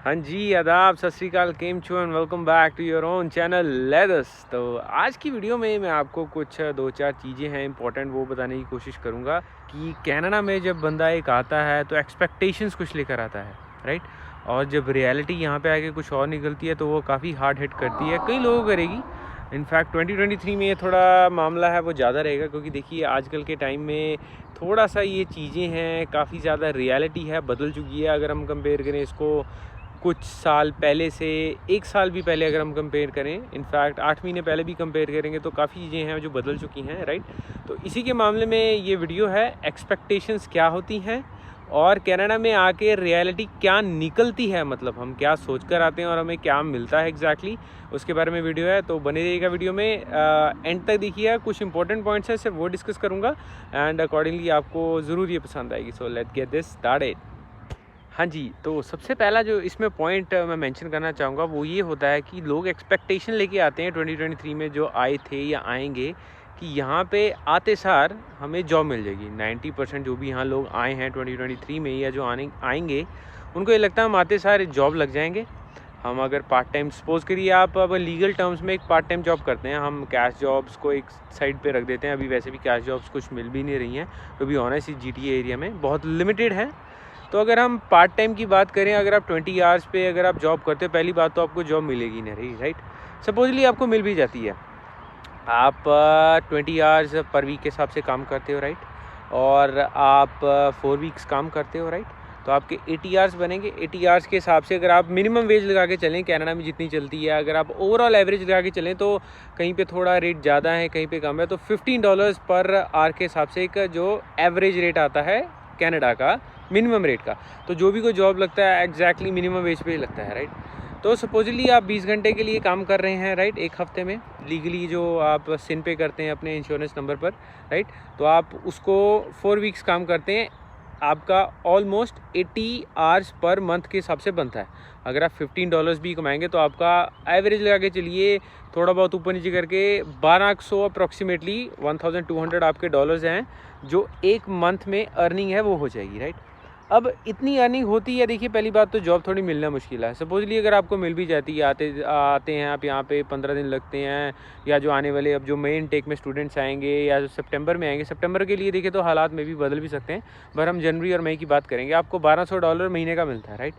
हाँ जी, आदाब, सत श्री अकाल, केम छो and welcome back to your own channel लेदस। तो आज की वीडियो में मैं आपको कुछ दो चार चीज़ें हैं इंपॉर्टेंट वो बताने की कोशिश करूँगा कि कनाडा में जब बंदा एक आता है तो एक्सपेक्टेशंस कुछ लेकर आता है, राइट। और जब रियलिटी यहाँ पे आके कुछ और निकलती है तो वो काफ़ी हार्ड हिट करती है, कई लोगों को करेगी। इनफैक्ट 2023 में ये थोड़ा मामला है वो ज़्यादा रहेगा, क्योंकि देखिए आजकल के टाइम में थोड़ा सा ये चीज़ें हैं, काफ़ी ज़्यादा रियलिटी है बदल चुकी है। अगर हम कंपेयर करें इसको कुछ साल पहले से, एक साल भी पहले अगर हम कंपेयर करें, इनफैक्ट 8 महीने पहले भी कंपेयर करेंगे तो काफ़ी चीज़ें हैं जो बदल चुकी हैं, राइट। तो इसी के मामले में ये वीडियो है, एक्सपेक्टेशंस क्या होती हैं और कनाडा में आके रियलिटी क्या निकलती है, मतलब हम क्या सोच कर आते हैं और हमें क्या मिलता है एग्जैक्टली, उसके बारे में वीडियो है। तो बने रहिएगा वीडियो में, एंड तक देखिए। कुछ इंपॉर्टेंट पॉइंट्स हैं सिर्फ वो डिस्कस करूँगा एंड अकॉर्डिंगली आपको ज़रूर ये पसंद आएगी। So let's get this started. हाँ जी, तो सबसे पहला जो इसमें पॉइंट मैं मेंशन करना चाहूँगा वो ये होता है कि लोग एक्सपेक्टेशन लेके आते हैं 2023 में, जो आए थे या आएंगे, कि यहाँ पे आते सार हमें जॉब मिल जाएगी। 90% जो भी यहाँ लोग आए हैं 2023 में या जो आएंगे, उनको ये लगता है हम आते सार जॉब लग जाएंगे। हम अगर पार्ट टाइम, सपोज करिए आप अब लीगल टर्म्स में एक पार्ट टाइम जॉब करते हैं, हम कैश जॉब्स को एक साइड पे रख देते हैं। अभी वैसे भी कैश जॉब्स कुछ मिल भी नहीं रही हैं, तो भी ऑनेस्ट इस GTA एरिया में बहुत लिमिटेड है। तो अगर हम पार्ट टाइम की बात करें, अगर आप 20 आवर्स पे अगर आप जॉब करते हो, पहली बात तो आपको जॉब मिलेगी नहीं रही, राइट। सपोजली आपको मिल भी जाती है, आप 20 आवर्स पर वीक के हिसाब से काम करते हो, राइट, और आप 4 वीक्स काम करते हो, राइट, तो आपके 80 आवर्स बनेंगे। 80 आवर्स के हिसाब से अगर आप मिनिमम वेज लगा के चलें, कनाडा में जितनी चलती है, अगर आप ओवरऑल एवरेज लगा के चलें तो कहीं पे थोड़ा रेट ज़्यादा है, कहीं पे कम है, तो $15 पर आवर के हिसाब से एक जो एवरेज रेट आता है कनाडा का, मिनिमम रेट का। तो जो भी कोई जॉब लगता है एग्जैक्टली मिनिमम वेज पे ही लगता है, राइट। तो सपोजली आप 20 घंटे के लिए काम कर रहे हैं, राइट, एक हफ्ते में लीगली, जो आप सिन पे करते हैं अपने इंश्योरेंस नंबर पर, राइट। तो आप उसको 4 वीक्स काम करते हैं, आपका ऑलमोस्ट 80 आवर्स पर मंथ के हिसाब से बनता है। अगर आप $15 भी कमाएंगे तो आपका एवरेज लगा के चलिए, थोड़ा बहुत ऊपर नीचे करके 1200 अप्रॉक्सीमेटली 1200 आपके डॉलर्स हैं, जो एक मंथ में अर्निंग है वो हो जाएगी, राइट। अब इतनी अर्निंग होती है, देखिए पहली बात तो जॉब थोड़ी मिलना मुश्किल है। सपोजली अगर आपको मिल भी जाती है, आते हैं आप यहाँ पे 15 दिन लगते हैं, या जो आने वाले अब जो मेन टेक में स्टूडेंट्स आएंगे या जो सितंबर में आएंगे, सितंबर के लिए देखिए तो हालात में भी बदल भी सकते हैं, पर हम जनवरी और मई की बात करेंगे, आपको $1200 महीने का मिलता है, राइट।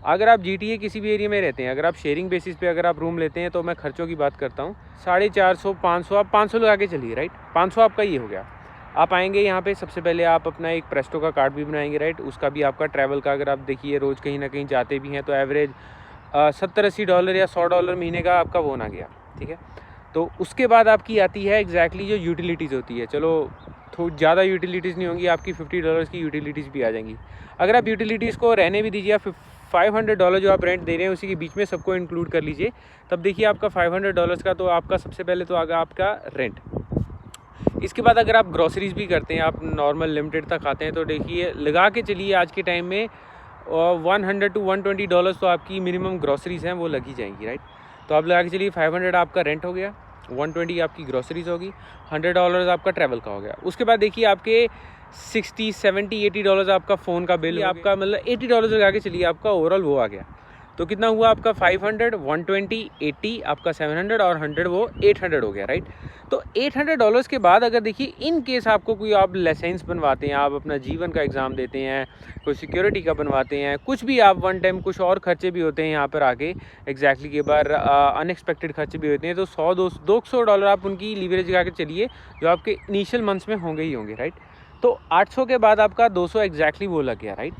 अगर आप GTA किसी भी एरिया में रहते हैं, अगर आप शेयरिंग बेसिस पे अगर आप रूम लेते हैं, तो मैं खर्चों की बात करता हूँ, 450 500, आप 500 लगा के चलिए, राइट। 500 आपका ये हो गया। आप आएंगे यहाँ पे, सबसे पहले आप अपना एक प्रेस्टो का कार्ड भी बनाएंगे, राइट। उसका भी आपका ट्रैवल का, अगर आप देखिए रोज़ कहीं ना कहीं जाते भी हैं, तो एवरेज $70-80 या $100 महीने का आपका वो ना गया, ठीक है। तो उसके बाद आपकी आती है एग्जैक्टली जो यूटिलिटीज़ होती है, चलो थोड़ी ज़्यादा यूटिलिटीज़ नहीं होंगी, आपकी $50 की यूटिलिटीज़ भी आ जाएंगी। अगर आप यूटिलिटीज़ को रहने भी दीजिए, आप $500 जो आप रेंट दे रहे हैं उसी के बीच में सबको इंक्लूड कर लीजिए, तब देखिए आपका $500 का, तो आपका सबसे पहले तो आगा आपका रेंट। इसके बाद अगर आप ग्रॉसरीज भी करते हैं, आप नॉर्मल लिमिटेड तक खाते हैं, तो देखिए लगा के चलिए आज के टाइम में $100 to $120 तो आपकी मिनिमम ग्रॉसरीज हैं वो लगी जाएंगी, राइट। तो आप लगा के चलिए 500 आपका रेंट हो गया, 120 आपकी ग्रॉसरीज होगी, $100 आपका ट्रैवल का हो गया। उसके बाद देखिए आपके 60 70 $80 आपका फ़ोन का बिल, आपका मतलब $80 लगा के चलिए आपका ओवरऑल वो आ गया। तो कितना हुआ आपका 500, 120, 80 आपका 700 और 100 वो 800 हो गया, राइट। तो $800 के बाद अगर देखिए इन केस आपको कोई आप लाइसेंस बनवाते हैं, आप अपना जीवन का एग्ज़ाम देते हैं, कोई सिक्योरिटी का बनवाते हैं, कुछ भी आप वन टाइम, कुछ और खर्चे भी होते हैं यहाँ पर आके एग्जैक्टली के बार, अनएक्सपेक्टेड खर्चे भी होते हैं, तो $100-200 आप उनकी लीवरेज लगा के चलिए, जो आपके इनिशियल मंथ्स में होंगे ही होंगे, राइट। तो 800 के बाद आपका 200 एग्जैक्टली वो लग गया, राइट।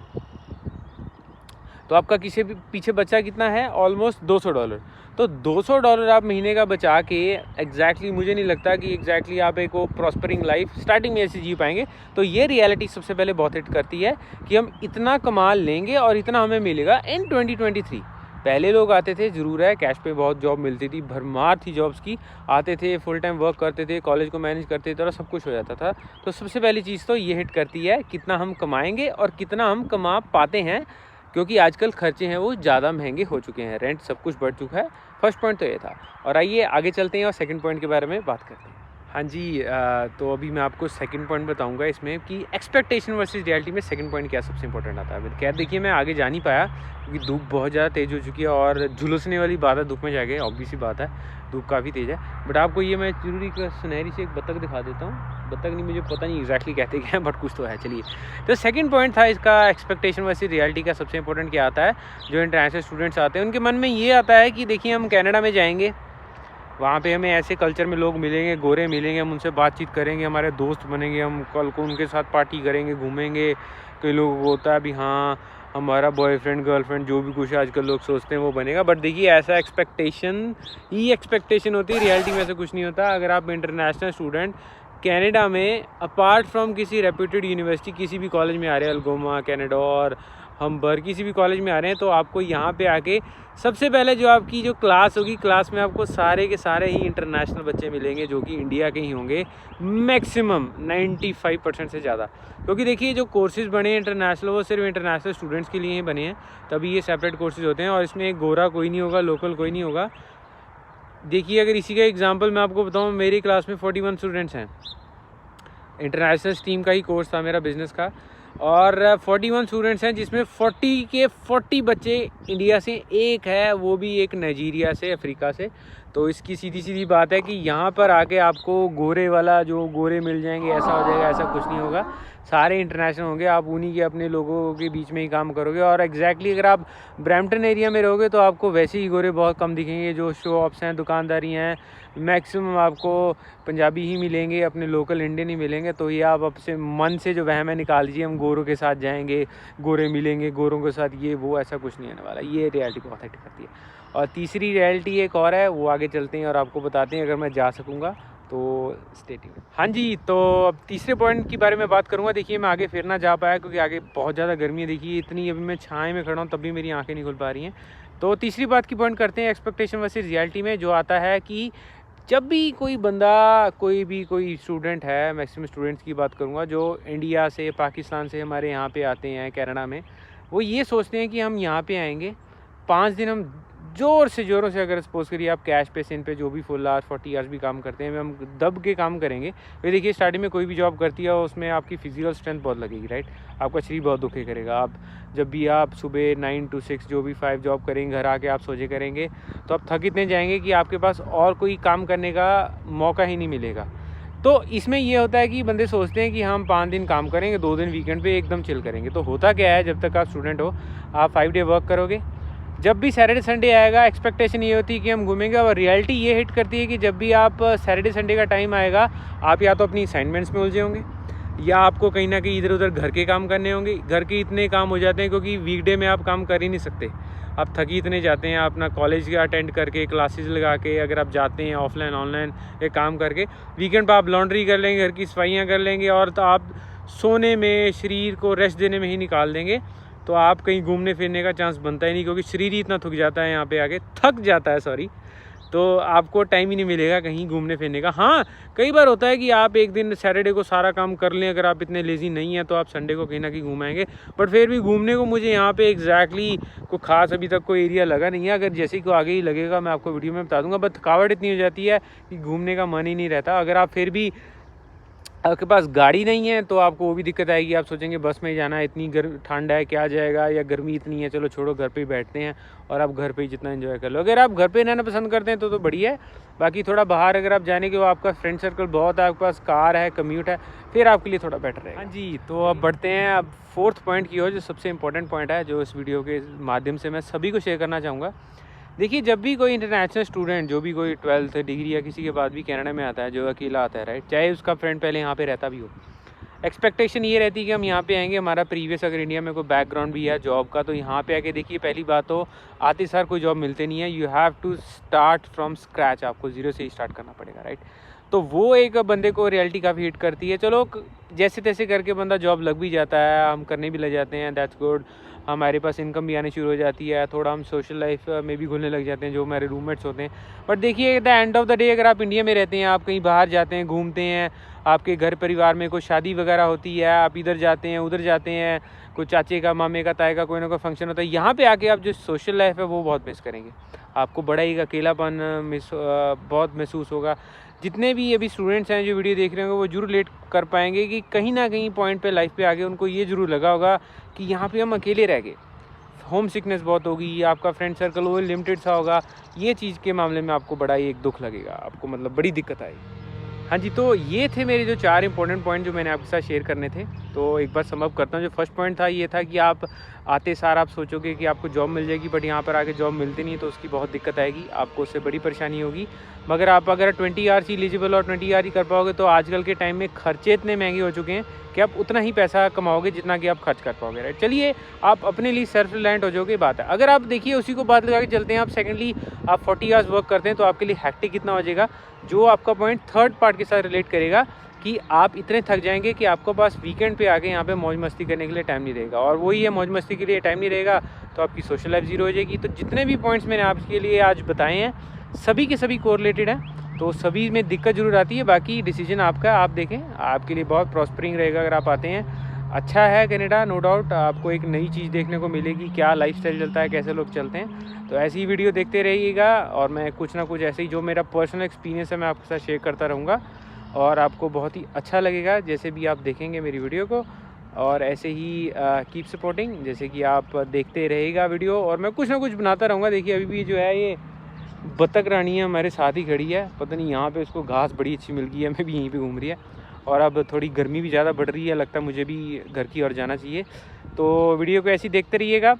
तो आपका किसी भी पीछे बचा कितना है, ऑलमोस्ट $200। तो $200 आप महीने का बचा के एग्जैक्टली मुझे नहीं लगता कि एग्जैक्टली आप एक वो प्रॉस्परिंग लाइफ स्टार्टिंग में ऐसे जी पाएंगे। तो ये रियलिटी सबसे पहले बहुत हिट करती है कि हम इतना कमा लेंगे और इतना हमें मिलेगा इन 2023। पहले लोग आते थे, ज़रूर है कैश पे बहुत जॉब मिलती थी, भरमार थी जॉब्स की, आते थे फुल टाइम वर्क करते थे, कॉलेज को मैनेज करते थे और सब कुछ हो जाता था। तो सबसे पहली चीज़ तो ये हिट करती है कितना हम कमाएंगे और कितना हम कमा पाते हैं, क्योंकि आजकल खर्चे हैं वो ज़्यादा महंगे हो चुके हैं, रेंट सब कुछ बढ़ चुका है। फर्स्ट पॉइंट तो ये था, और आइए आगे चलते हैं और सेकंड पॉइंट के बारे में बात करते हैं। हाँ जी, तो अभी मैं आपको सेकंड पॉइंट बताऊंगा इसमें कि एक्सपेक्टेशन वर्सेस रियलिटी में सेकंड पॉइंट क्या सबसे इंपॉर्टेंट आता है। खैर देखिए, मैं आगे जा नहीं पाया क्योंकि धूप बहुत ज़्यादा तेज़ हो चुकी है और झुलसने वाली बात है, धूप में जाके ऑब्वियस सी बात है, धूप काफ़ी तेज़ है। बट आपको ये मैं जरूरी सुनहरी से एक बतख दिखा देता हूँ। बतख नहीं, मुझे पता नहीं एग्जैक्टली कहते क्या है, बट कुछ तो है। चलिए, तो सेकंड पॉइंट था इसका, एक्सपेक्टेशन वर्सेस रियलिटी का सबसे इंपॉर्टेंट क्या आता है। जो इंटरनेशनल स्टूडेंट्स आते हैं उनके मन में ये आता है कि देखिए, हम कनाडा में जाएंगे, वहाँ पे हमें ऐसे कल्चर में लोग मिलेंगे, गोरे मिलेंगे, हम उनसे बातचीत करेंगे, हमारे दोस्त बनेंगे, हम कल को उनके साथ पार्टी करेंगे, घूमेंगे। कई लोगों को होता है भी हाँ, हमारा बॉयफ्रेंड गर्लफ्रेंड जो भी कुछ आजकल लोग सोचते हैं वो बनेगा। बट देखिए, ऐसा एक्सपेक्टेशन ही एक्सपेक्टेशन होती है, रियलिटी में ऐसा कुछ नहीं होता। अगर आप इंटरनेशनल स्टूडेंट कनाडा में अपार्ट फ्रॉम किसी रेप्यूटेड यूनिवर्सिटी, किसी भी कॉलेज में आ रहे हैं, अल्गोमा, कनाडा और हमबर, किसी भी कॉलेज में आ रहे हैं, तो आपको यहाँ पे आके सबसे पहले जो आपकी जो क्लास होगी, क्लास में आपको सारे के सारे ही इंटरनेशनल बच्चे मिलेंगे जो कि इंडिया के ही होंगे, मैक्सिमम 95% से ज़्यादा। क्योंकि देखिए, जो कोर्सेज बने हैं इंटरनेशनल, वो सिर्फ इंटरनेशनल स्टूडेंट्स के लिए ही बने हैं, तभी ये सेपरेट कोर्सेज होते हैं और इसमें एक गोरा कोई नहीं होगा, लोकल कोई नहीं होगा। देखिए, अगर इसी का एग्जांपल मैं आपको बताऊं, मेरी क्लास में 41 स्टूडेंट्स हैं। इंटरनेशनल स्ट्रीम का ही कोर्स था मेरा, बिजनेस का, और 41 स्टूडेंट्स हैं जिसमें 40 बच्चे इंडिया से, एक है वो भी एक नाइजीरिया से, अफ्रीका से। तो इसकी सीधी सीधी बात है कि यहाँ पर आके आपको गोरे वाला जो गोरे मिल जाएंगे ऐसा हो जाएगा, ऐसा कुछ नहीं होगा। सारे इंटरनेशनल होंगे, आप उन्हीं के अपने लोगों के बीच में ही काम करोगे। और एग्जैक्टली अगर आप ब्रैम्पटन एरिया में रहोगे तो आपको वैसे ही गोरे बहुत कम दिखेंगे। जो शो ऑप्स हैं, दुकानदारी हैं, मैक्सिमम आपको पंजाबी ही मिलेंगे, अपने लोकल इंडियन ही मिलेंगे। तो ये आप अपने मन से जो वहम है निकाल दीजिए, हम गोरों के साथ जाएंगे, गोरे मिलेंगे, गोरों के साथ ये वो, ऐसा कुछ नहीं होने वाला। ये रियलिटी को अफेक्ट करती है। और तीसरी रियलिटी एक और है, वो आगे चलते हैं और आपको बताते हैं, अगर मैं जा सकूँगा तो स्टे ट्यून्ड। हाँ जी, तो अब तीसरे पॉइंट के बारे में बात करूँगा। देखिए, मैं आगे फिर ना जा पाया क्योंकि आगे बहुत ज़्यादा गर्मी है। देखिए, इतनी अभी मैं छाए में खड़ा हूँ तब भी मेरी आंखें नहीं खुल पा रही हैं। तो तीसरी बात की पॉइंट करते हैं, एक्सपेक्टेशन वर्सेस रियलिटी में जो आता है कि जब भी कोई बंदा, कोई स्टूडेंट है, मैक्सिमम स्टूडेंट्स की बात करूँगा जो इंडिया से, पाकिस्तान से हमारे यहाँ पे आते हैं कनाडा में, वो ये सोचते हैं कि हम यहाँ पे आएंगे 5 दिन, हम ज़ोरों से अगर सपोज करिए आप कैश पे, सिन पे, जो भी फुल आवर्स 40 आवर्स भी काम करते हैं, हम दब के काम करेंगे। तो देखिए, स्टार्टिंग में कोई भी जॉब करती है उसमें आपकी फिजिकल स्ट्रेंथ बहुत लगेगी, राइट। आपका शरीर बहुत दुखे करेगा। आप जब भी आप सुबह 9 to 6 जो भी 5 जॉब करेंगे, घर आके आप सोचे करेंगे, तो आप थक इतने जाएंगे कि आपके पास और कोई काम करने का मौका ही नहीं मिलेगा। तो इसमें ये होता है कि बंदे सोचते हैं कि हम 5 दिन काम करेंगे, 2 दिन वीकेंड पे एकदम चिल करेंगे। तो होता क्या है, जब तक आप स्टूडेंट हो, आप 5 डे वर्क करोगे, जब भी सैटरडे संडे आएगा एक्सपेक्टेशन ये होती है कि हम घूमेंगे। और रियलिटी ये हिट करती है कि जब भी आप सैटरडे संडे का टाइम आएगा, आप या तो अपनी असाइनमेंट्स में उलझे होंगे, या आपको कहीं ना कहीं इधर उधर घर के काम करने होंगे। घर के इतने काम हो जाते हैं क्योंकि वीकडे में आप काम कर ही नहीं सकते, आप थकी इतने जाते हैं। अपना कॉलेज का अटेंड करके, क्लासेस लगा के अगर आप जाते हैं ऑफलाइन ऑनलाइन एक काम करके, वीकेंड पर आप लॉन्ड्री कर लेंगे, घर की सफाइयाँ कर लेंगे, और तो आप सोने में, शरीर को रेस्ट देने में ही निकाल देंगे। तो आप कहीं घूमने फिरने का चांस बनता ही नहीं, क्योंकि शरीर ही इतना थक जाता है, यहाँ पे आके थक जाता है, सॉरी। तो आपको टाइम ही नहीं मिलेगा कहीं घूमने फिरने का। हाँ, कई बार होता है कि आप एक दिन सैटरडे को सारा काम कर लें, अगर आप इतने लेज़ी नहीं हैं तो आप संडे को कहीं ना कहीं घूमाएंगे। बट फिर भी घूमने को मुझे यहाँ पे एग्जैक्टली कोई खास अभी तक कोई एरिया लगा नहीं है। अगर जैसे ही को आगे ही लगेगा मैं आपको वीडियो में बता दूंगा। बट थकावट इतनी हो जाती है कि घूमने का मन ही नहीं रहता। अगर आप फिर भी, आपके पास गाड़ी नहीं है तो आपको वो भी दिक्कत आएगी। आप सोचेंगे बस में ही जाना है, इतनी ठंड है, क्या जाएगा, या गर्मी इतनी है, चलो छोड़ो, घर पे ही बैठते हैं, और आप घर पे ही जितना एंजॉय कर लो। अगर आप घर पे रहना पसंद करते हैं तो बढ़िया है। बाकी थोड़ा बाहर अगर आप जाने के, वो आपका फ्रेंड सर्कल बहुत है, आपके पास कार है, कम्यूट है, फिर आपके लिए थोड़ा बेटर है। हाँ जी, तो अब बढ़ते हैं अब फोर्थ पॉइंट की ओर, जो सबसे इंपॉर्टेंट पॉइंट है, जो इस वीडियो के माध्यम से मैं सभी को शेयर करना चाहूँगा। देखिए, जब भी कोई इंटरनेशनल स्टूडेंट, जो भी कोई 12th डिग्री या किसी के बाद भी कनाडा में आता है, जो अकेला आता है, राइट, चाहे उसका फ्रेंड पहले यहाँ पे रहता भी हो, एक्सपेक्टेशन ये रहती है कि हम यहाँ पे आएंगे, हमारा प्रीवियस अगर इंडिया में कोई बैकग्राउंड भी है जॉब का, तो यहाँ पे आके देखिए, पहली बात तो आते सार कोई जॉब मिलते नहीं है। You have to start from scratch, आपको ज़ीरो से ही स्टार्ट करना पड़ेगा, राइट। तो वो एक बंदे को रियलिटी काफ़ी हिट करती है। चलो जैसे तैसे करके बंदा जॉब लग भी जाता है, हम करने भी लग जाते हैं, दैट्स गुड, हमारे पास इनकम भी आनी शुरू हो जाती है, थोड़ा हम सोशल लाइफ में भी घुलने लग जाते हैं, जो हमारे रूममेट्स होते हैं। बट देखिए, at the end of the day, अगर आप इंडिया में रहते हैं, आप कहीं बाहर जाते हैं, घूमते हैं, आपके घर परिवार में कोई शादी वगैरह होती है, आप इधर जाते हैं, उधर जाते हैं, कोई चाचे का, मामे का, ताए का कोई ना कोई फंक्शन होता है, यहाँ पे आके आप जो सोशल लाइफ है वो बहुत मिस करेंगे। आपको बड़ा ही अकेलापन बहुत महसूस होगा। जितने भी अभी स्टूडेंट्स हैं जो वीडियो देख रहे होंगे वो जरूर रिलेट कर पाएंगे कि कहीं ना कहीं पॉइंट पे लाइफ पे आगे उनको ये ज़रूर लगा होगा कि यहाँ पे हम अकेले रह गए, होम सिकनेस बहुत होगी, आपका फ्रेंड सर्कल वो लिमिटेड सा होगा। ये चीज़ के मामले में आपको बड़ा ही एक दुख लगेगा, आपको मतलब बड़ी दिक्कत आएगी। हाँ जी, तो ये थे मेरे जो 4 इंपॉर्टेंट पॉइंट जो मैंने आपके साथ शेयर करने थे। तो एक बार सम अप करता हूँ। जो फर्स्ट पॉइंट था ये था कि आप आते सार आप सोचोगे कि आपको जॉब मिल जाएगी, बट यहाँ पर आके जॉब मिलती नहीं, तो उसकी बहुत दिक्कत आएगी, आपको उससे बड़ी परेशानी होगी। मगर आप अगर 20 आवर्स ही एलिजिबल और 20 आवर ही कर पाओगे तो आजकल के टाइम में खर्चे इतने महंगे हो चुके हैं कि आप उतना ही पैसा कमाओगे जितना कि आप खर्च कर पाओगे, राइट। चलिए, आप अपने लिए सेल्फ रिलायंट हो जाओगे, बात है। अगर आप देखिए उसी को बात लगा के चलते हैं, आप सेकेंडली आप 40 आवर्स वर्क करते हैं तो आपके लिए हैक्टिक कितना हो जाएगा, जो आपका पॉइंट थर्ड पार्ट के साथ रिलेट करेगा कि आप इतने थक जाएंगे कि आपको पास वीकेंड पे आके यहाँ पे मौज मस्ती करने के लिए टाइम नहीं रहेगा। और वही है, मौज मस्ती के लिए टाइम नहीं रहेगा तो आपकी सोशल लाइफ जीरो हो जाएगी। तो जितने भी पॉइंट्स मैंने आपके लिए आज बताए हैं सभी के सभी कोरिलेटेड हैं, तो सभी में दिक्कत जरूर आती है। बाकी डिसीजन आपका, आप देखें, आपके लिए बहुत प्रॉस्परिंग रहेगा अगर आप आते हैं। अच्छा है कनाडा, नो डाउट, आपको एक नई चीज़ देखने को मिलेगी, क्या लाइफस्टाइल चलता है, कैसे लोग चलते हैं। तो ऐसी वीडियो देखते रहिएगा और मैं कुछ ना कुछ ऐसे ही जो मेरा पर्सनल एक्सपीरियंस है मैं आपके साथ शेयर करता रहूँगा और आपको बहुत ही अच्छा लगेगा जैसे भी आप देखेंगे मेरी वीडियो को। और ऐसे ही कीप सपोर्टिंग, जैसे कि आप देखते रहेगा वीडियो और मैं कुछ ना कुछ बनाता रहूँगा। देखिए अभी भी जो है ये बतख रानी है हमारे साथ ही खड़ी है, पता नहीं यहाँ पे उसको घास बड़ी अच्छी मिल गई है, मैं भी यहीं पे घूम रही है। और अब थोड़ी गर्मी भी ज़्यादा बढ़ रही है, लगता है मुझे भी घर की ओर जाना चाहिए। तो वीडियो को ऐसे ही देखते रहिएगा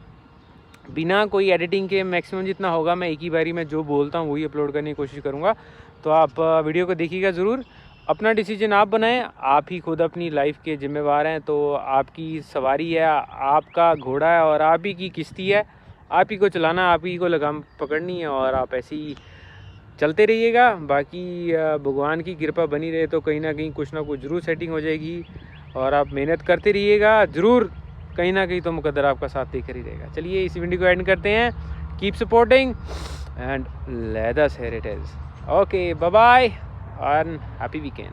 बिना कोई एडिटिंग के, मैक्सिमम जितना होगा मैं एक ही बारी में जो बोलता हूँ वही अपलोड करने की कोशिश करूँगा। तो आप वीडियो को देखिएगा ज़रूर, अपना डिसीजन आप बनाएं, आप ही खुद अपनी लाइफ के जिम्मेवार हैं। तो आपकी सवारी है, आपका घोड़ा है और आप ही की किश्ती है, आप ही को चलाना, आप ही को लगाम पकड़नी है और आप ऐसे ही चलते रहिएगा। बाकी भगवान की कृपा बनी रहे तो कहीं ना कहीं कुछ ना कुछ ज़रूर सेटिंग हो जाएगी और आप मेहनत करते रहिएगा, ज़रूर कहीं ना कहीं तो मुकद्दर आपका साथ देकर ही रहेगा। चलिए इस वीडियो को एंड करते हैं। Keep supporting and let us hear it is. Okay, bye bye and happy weekend.